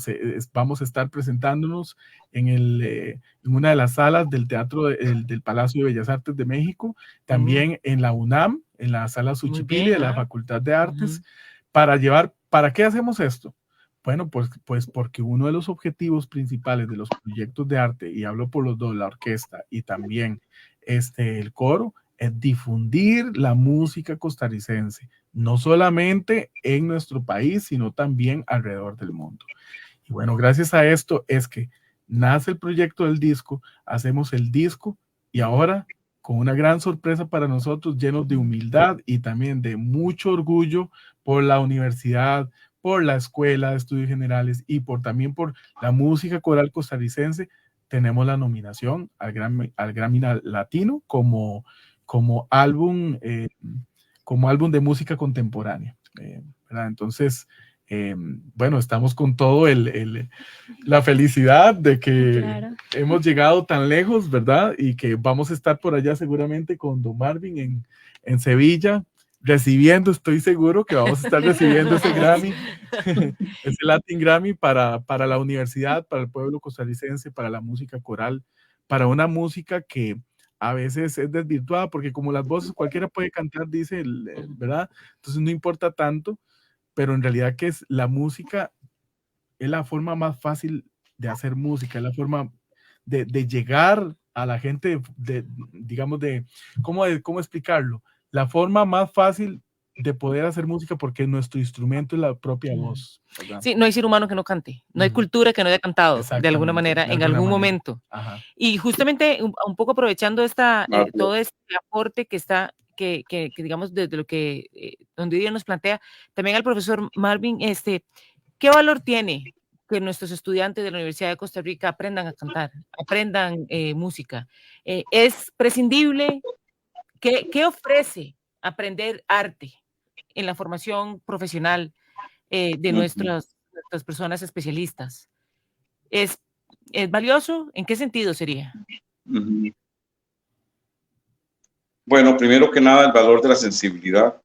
A: Vamos a estar presentándonos en una de las salas del Teatro del Palacio de Bellas Artes de México, también en la UNAM, en la sala Suchipili de la Facultad de Artes, ¿para qué hacemos esto? Bueno, pues porque uno de los objetivos principales de los proyectos de arte, y hablo por los dos, la orquesta y también el coro, es difundir la música costarricense, no solamente en nuestro país, sino también alrededor del mundo. Y bueno, gracias a esto es que nace el proyecto del disco, hacemos el disco y ahora, con una gran sorpresa para nosotros, llenos de humildad y también de mucho orgullo por la universidad, por la Escuela de Estudios Generales y también por la música coral costarricense, tenemos la nominación al Grammy Latino como álbum de música contemporánea, ¿verdad? Entonces, bueno, estamos con todo la felicidad de que hemos llegado tan lejos, ¿verdad? Y que vamos a estar por allá seguramente con Don Marvin en Sevilla, estoy seguro que vamos a estar recibiendo ese Grammy, ese Latin Grammy para la universidad, para el pueblo costarricense, para la música coral, para una música que a veces es desvirtuada, porque como las voces cualquiera puede cantar, dice, ¿verdad? Entonces no importa tanto, pero en realidad que es la música, es la forma más fácil de hacer música, es la forma de llegar a la gente, digamos, ¿cómo explicarlo? La forma más fácil de poder hacer música, porque nuestro instrumento es la propia voz, ¿verdad?
E: Sí, no hay ser humano que no cante, no hay cultura que no haya cantado de alguna manera, en algún momento.
A: Ajá.
E: Y justamente un poco aprovechando todo este aporte que está, que digamos, desde lo que donde hoy día nos plantea, también al profesor Marvin, ¿qué valor tiene que nuestros estudiantes de la Universidad de Costa Rica aprendan a cantar, aprendan música? ¿Es prescindible? ¿Qué ofrece aprender arte en la formación profesional de nuestras personas especialistas? ¿Es valioso? ¿En qué sentido sería?
G: Bueno, primero que nada, el valor de la sensibilidad,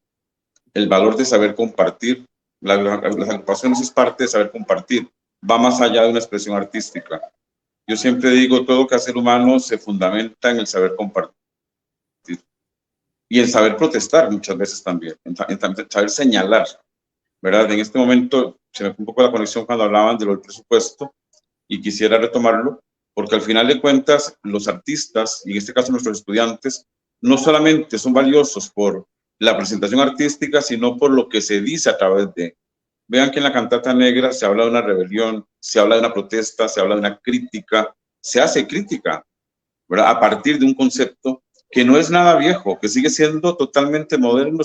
G: el valor de saber compartir. Las agrupaciones es parte de saber compartir, va más allá de una expresión artística. Yo siempre digo, todo quehacer humano se fundamenta en el saber compartir y en saber protestar muchas veces también, en saber señalar, ¿verdad? En este momento se me fue un poco la conexión cuando hablaban del presupuesto y quisiera retomarlo, porque al final de cuentas los artistas, y en este caso nuestros estudiantes, no solamente son valiosos por la presentación artística, sino por lo que se dice a través de. Vean que en la cantata negra se habla de una rebelión, se habla de una protesta, se habla de una crítica, se hace crítica, ¿verdad? A partir de un concepto que no es nada viejo, que sigue siendo totalmente moderno,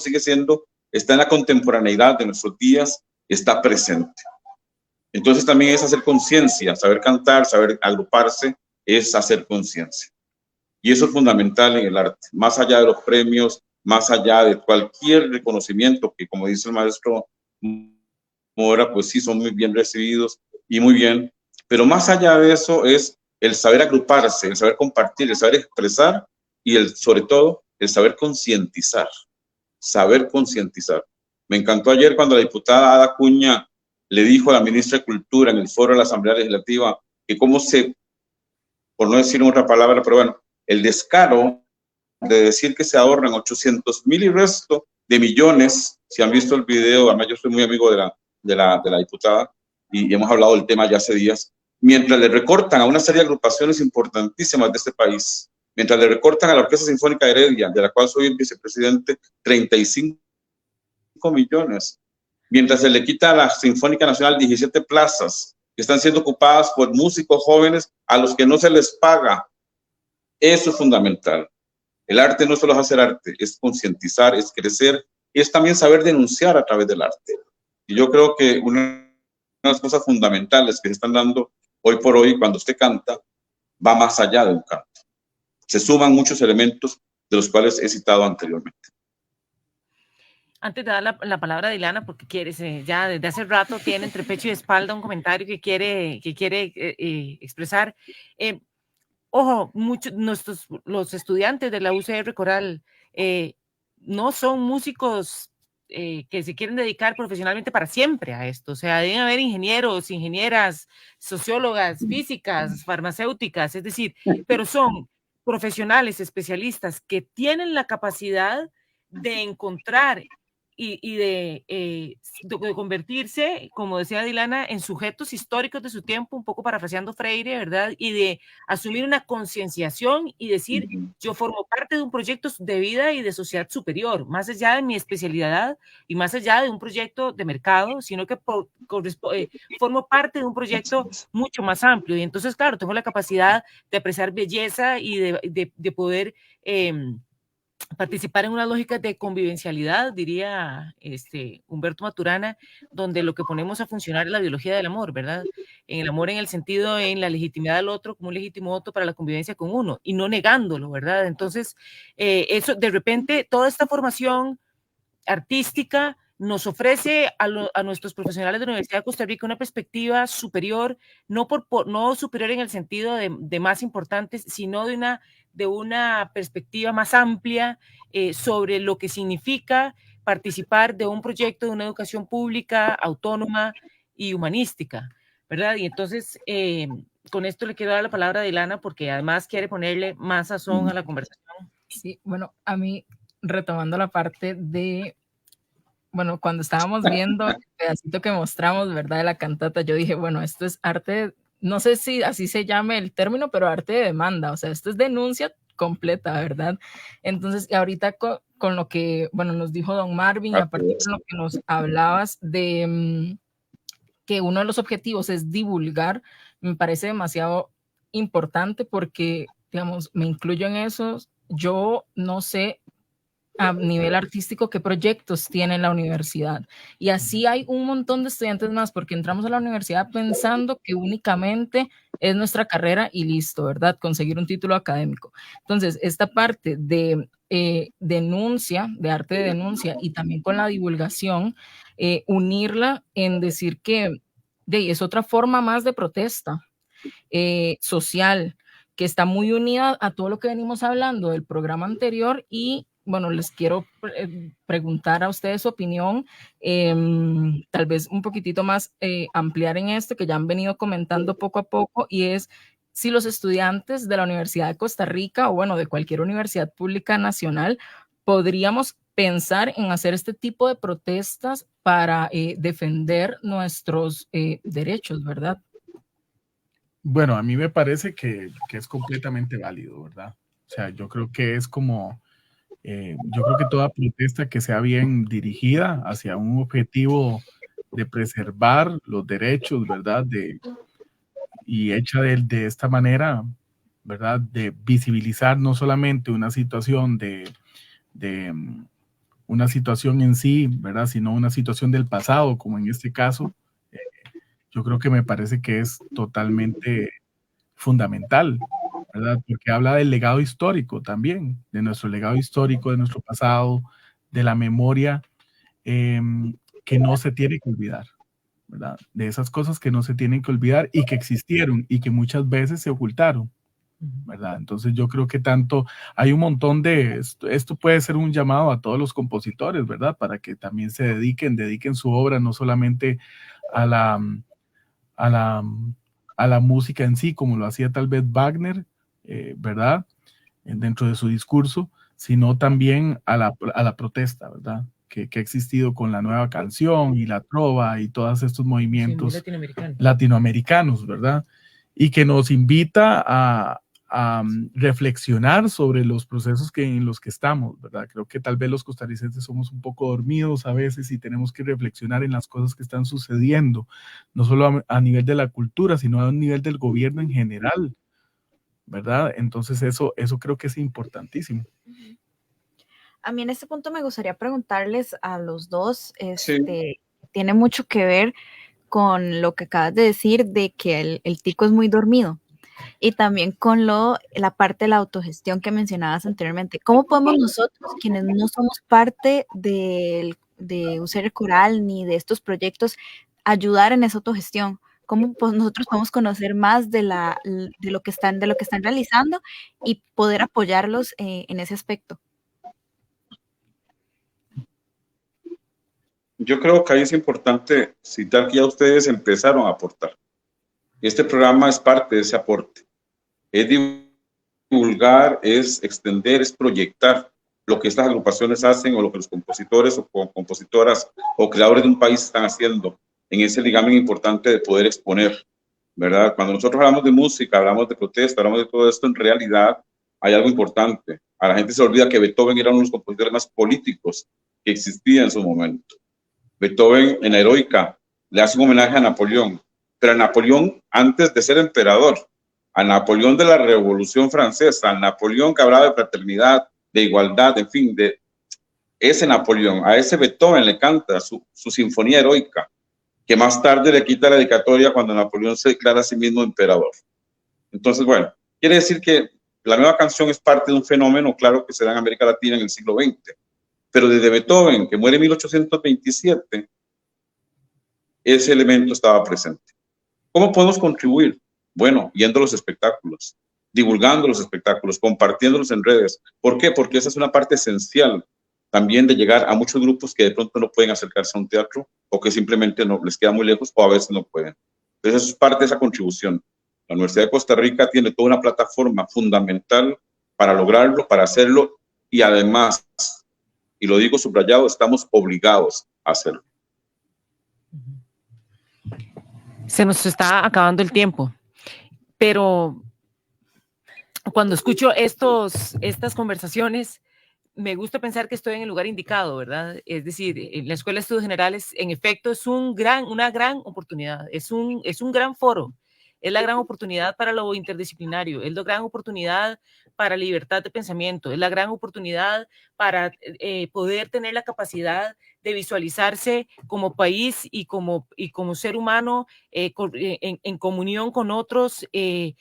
G: está en la contemporaneidad de nuestros días, está presente. Entonces también es hacer conciencia, saber cantar, saber agruparse, es hacer conciencia. Y eso es fundamental en el arte, más allá de los premios, más allá de cualquier reconocimiento que, como dice el maestro Mora, pues sí, son muy bien recibidos y muy bien, pero más allá de eso es el saber agruparse, el saber compartir, el saber expresar y sobre todo, el saber concientizar. Saber concientizar. Me encantó ayer cuando la diputada Ada Cuña le dijo a la ministra de Cultura en el foro de la Asamblea Legislativa que por no decir otra palabra, pero bueno, el descaro de decir que se ahorran 800,000 y resto de millones. Si han visto el video, además yo soy muy amigo de la diputada y hemos hablado del tema ya hace días, mientras le recortan a una serie de agrupaciones importantísimas de este país, mientras le recortan a la Orquesta Sinfónica de Heredia, de la cual soy el vicepresidente, 35 millones, mientras se le quita a la Sinfónica Nacional 17 plazas que están siendo ocupadas por músicos jóvenes a los que no se les paga. Eso es fundamental. El arte no solo es hacer arte, es concientizar, es crecer, es también saber denunciar a través del arte. Y yo creo que una de las cosas fundamentales que se están dando hoy por hoy cuando usted canta va más allá de un canto. Se suman muchos elementos de los cuales he citado anteriormente.
E: Antes de dar la palabra a Dileana, porque ya desde hace rato tiene entre pecho y espalda un comentario que quiere expresar. ojo, los estudiantes de la UCR Coral no son músicos que se quieren dedicar profesionalmente para siempre a esto. O sea, deben haber ingenieros, ingenieras, sociólogas, físicas, farmacéuticas, es decir, pero son profesionales, especialistas que tienen la capacidad de encontrar y de convertirse, como decía Dilana, en sujetos históricos de su tiempo, un poco parafraseando Freire, ¿verdad? Y de asumir una concienciación y decir, yo formo parte de un proyecto de vida y de sociedad superior, más allá de mi especialidad y más allá de un proyecto de mercado, sino que formo parte de un proyecto mucho más amplio. Y entonces, claro, tengo la capacidad de apreciar belleza y de poder participar en una lógica de convivencialidad, diría Humberto Maturana, donde lo que ponemos a funcionar es la biología del amor, ¿verdad? En el amor en el sentido, en la legitimidad del otro como un legítimo otro para la convivencia con uno, y no negándolo, ¿verdad? Entonces, eso, de repente, toda esta formación artística nos ofrece a nuestros profesionales de la Universidad de Costa Rica una perspectiva superior, no superior en el sentido de más importantes, sino de una perspectiva más amplia sobre lo que significa participar de un proyecto de una educación pública, autónoma y humanística, ¿verdad? Y entonces, con esto le quiero dar la palabra a Dilana, porque además quiere ponerle más sazón a la conversación.
D: Sí, bueno, a mí, retomando la parte de, bueno, cuando estábamos viendo el pedacito que mostramos, ¿verdad?, de la cantata, yo dije, bueno, esto es arte, no sé si así se llame el término, pero arte de demanda, o sea, esto es denuncia completa, ¿verdad? Entonces, ahorita con lo que, bueno, nos dijo don Marvin, y aparte de lo que nos hablabas de que uno de los objetivos es divulgar, me parece demasiado importante porque, digamos, me incluyo en eso, yo no sé a nivel artístico qué proyectos tiene la universidad, y así hay un montón de estudiantes más, porque entramos a la universidad pensando que únicamente es nuestra carrera y listo, ¿verdad? Conseguir un título académico. Entonces, esta parte de denuncia, de arte de denuncia, y también con la divulgación, unirla en decir que es otra forma más de protesta social, que está muy unida a todo lo que venimos hablando del programa anterior. Y bueno, les quiero preguntar a ustedes su opinión, tal vez un poquitito más ampliar en esto que ya han venido comentando poco a poco, y es si los estudiantes de la Universidad de Costa Rica, o bueno, de cualquier universidad pública nacional, podríamos pensar en hacer este tipo de protestas para defender nuestros derechos, ¿verdad?
A: Bueno, a mí me parece que es completamente válido, ¿verdad? O sea, yo creo que es como, yo creo que toda protesta que sea bien dirigida hacia un objetivo de preservar los derechos, ¿verdad? Y hecha de esta manera, ¿verdad? De visibilizar no solamente una situación una situación en sí, ¿verdad? Sino una situación del pasado, como en este caso. Yo creo que me parece que es totalmente fundamental, ¿verdad? Porque habla del legado histórico también, de nuestro legado histórico, de nuestro pasado, de la memoria que no se tiene que olvidar, ¿verdad? De esas cosas que no se tienen que olvidar y que existieron y que muchas veces se ocultaron, ¿verdad? Entonces yo creo que hay un montón esto puede ser un llamado a todos los compositores, ¿verdad? Para que también se dediquen su obra no solamente a la música en sí, como lo hacía tal vez Wagner, ¿verdad? Dentro de su discurso, sino también a la protesta, ¿verdad? Que ha existido con la nueva canción y la trova y todos estos movimientos latinoamericanos, ¿verdad? Y que nos invita a reflexionar sobre los procesos en los que estamos, ¿verdad? Creo que tal vez los costarricenses somos un poco dormidos a veces y tenemos que reflexionar en las cosas que están sucediendo, no solo a nivel de la cultura, sino a nivel del gobierno en general, ¿verdad? Entonces eso creo que es importantísimo.
F: A mí en este punto me gustaría preguntarles a los dos, tiene mucho que ver con lo que acabas de decir de que el tico es muy dormido, y también con la parte de la autogestión que mencionabas anteriormente. ¿Cómo podemos nosotros, quienes no somos parte de UCR Coral ni de estos proyectos, ayudar en esa autogestión? cómo nosotros podemos conocer más de lo que están realizando y poder apoyarlos en ese aspecto.
G: Yo creo que ahí es importante citar que ya ustedes empezaron a aportar. Este programa es parte de ese aporte. Es divulgar, es extender, es proyectar lo que estas agrupaciones hacen o lo que los compositores o compositoras o creadores de un país están haciendo en ese ligamen importante de poder exponer, ¿verdad? Cuando nosotros hablamos de música, hablamos de protesta, hablamos de todo esto, en realidad hay algo importante. A la gente se olvida que Beethoven era uno de los compositores más políticos que existía en su momento. Beethoven, en la Heroica, le hace un homenaje a Napoleón, pero a Napoleón antes de ser emperador, a Napoleón de la Revolución Francesa, a Napoleón que hablaba de fraternidad, de igualdad, en fin, de ese Napoleón, a ese Beethoven le canta su sinfonía heroica, que más tarde le quita la dedicatoria cuando Napoleón se declara a sí mismo emperador. Entonces, bueno, quiere decir que la nueva canción es parte de un fenómeno, claro, que se da en América Latina en el siglo XX. Pero desde Beethoven, que muere en 1827, ese elemento estaba presente. ¿Cómo podemos contribuir? Bueno, yendo a los espectáculos, divulgando los espectáculos, compartiéndolos en redes. ¿Por qué? Porque esa es una parte esencial también de llegar a muchos grupos que de pronto no pueden acercarse a un teatro o que simplemente no les queda muy lejos o a veces no pueden. Entonces, eso es parte de esa contribución. La Universidad de Costa Rica tiene toda una plataforma fundamental para lograrlo, para hacerlo y además, y lo digo subrayado, estamos obligados a hacerlo.
E: Se nos está acabando el tiempo, pero cuando escucho estas conversaciones, me gusta pensar que estoy en el lugar indicado, ¿verdad? Es decir, en la Escuela de Estudios Generales, en efecto, es una gran oportunidad, es un gran foro. Es la gran oportunidad para lo interdisciplinario, es la gran oportunidad para libertad de pensamiento, es la gran oportunidad para poder tener la capacidad de visualizarse como país y como ser humano en comunión con otros en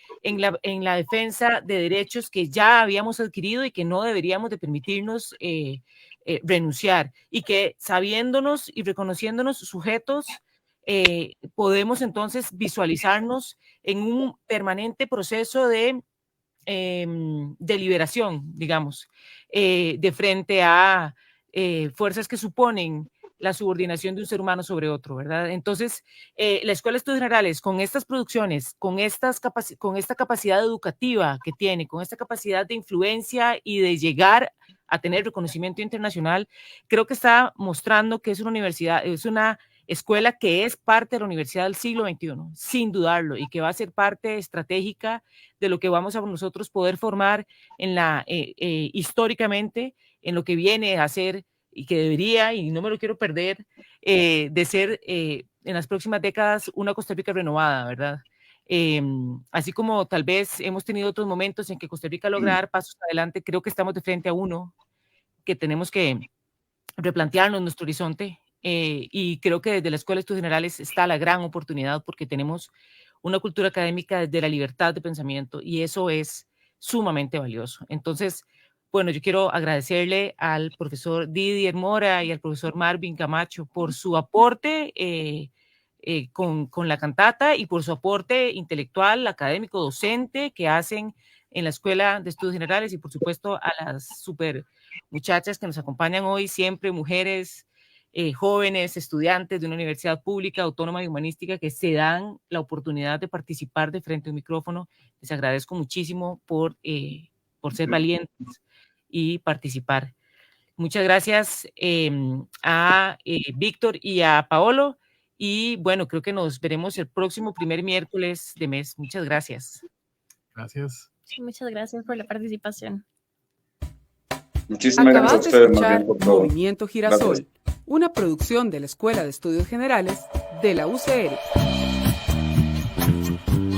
E: la defensa de derechos que ya habíamos adquirido y que no deberíamos de permitirnos renunciar, y que sabiéndonos y reconociéndonos sujetos, podemos entonces visualizarnos en un permanente proceso de liberación, digamos, de frente a fuerzas que suponen la subordinación de un ser humano sobre otro, ¿verdad? Entonces, la Escuela de Estudios Generales, con estas producciones, con esta capacidad educativa que tiene, con esta capacidad de influencia y de llegar a tener reconocimiento internacional, creo que está mostrando que es una universidad, es una escuela que es parte de la universidad del siglo XXI, sin dudarlo, y que va a ser parte estratégica de lo que vamos a nosotros poder formar históricamente en lo que viene a ser y que debería, y no me lo quiero perder, de ser en las próximas décadas una Costa Rica renovada, ¿verdad? Así como tal vez hemos tenido otros momentos en que Costa Rica logra dar pasos adelante, creo que estamos de frente a uno que tenemos que replantearnos nuestro horizonte. Y creo que desde la Escuela de Estudios Generales está la gran oportunidad, porque tenemos una cultura académica de la libertad de pensamiento y eso es sumamente valioso. Entonces, bueno, yo quiero agradecerle al profesor Didier Mora y al profesor Marvin Camacho por su aporte con la cantata y por su aporte intelectual, académico, docente que hacen en la Escuela de Estudios Generales, y por supuesto a las super muchachas que nos acompañan hoy, siempre mujeres, jóvenes, estudiantes de una universidad pública, autónoma y humanística que se dan la oportunidad de participar de frente a un micrófono. Les agradezco muchísimo por ser valientes y participar. Muchas gracias a Víctor y a Paolo, y bueno, creo que nos veremos el próximo primer miércoles de mes. Muchas gracias.
A: Gracias.
H: Sí, muchas gracias por la participación.
G: Muchísimas gracias a ustedes.
C: Escuchar Movimiento Girasol, gracias. Una producción de la Escuela de Estudios Generales de la UCR.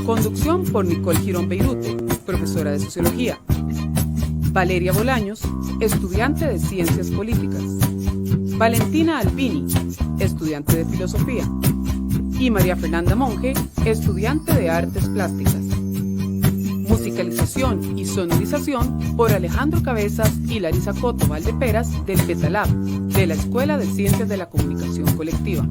C: Conducción por Nicole Girón Beirute, profesora de Sociología. Valeria Bolaños, estudiante de Ciencias Políticas. Valentina Albini, estudiante de Filosofía. Y María Fernanda Monge, estudiante de Artes Plásticas. Musicalización y sonorización por Alejandro Cabezas y Larisa Coto Valdeperas del Petalab, de la Escuela de Ciencias de la Comunicación Colectiva.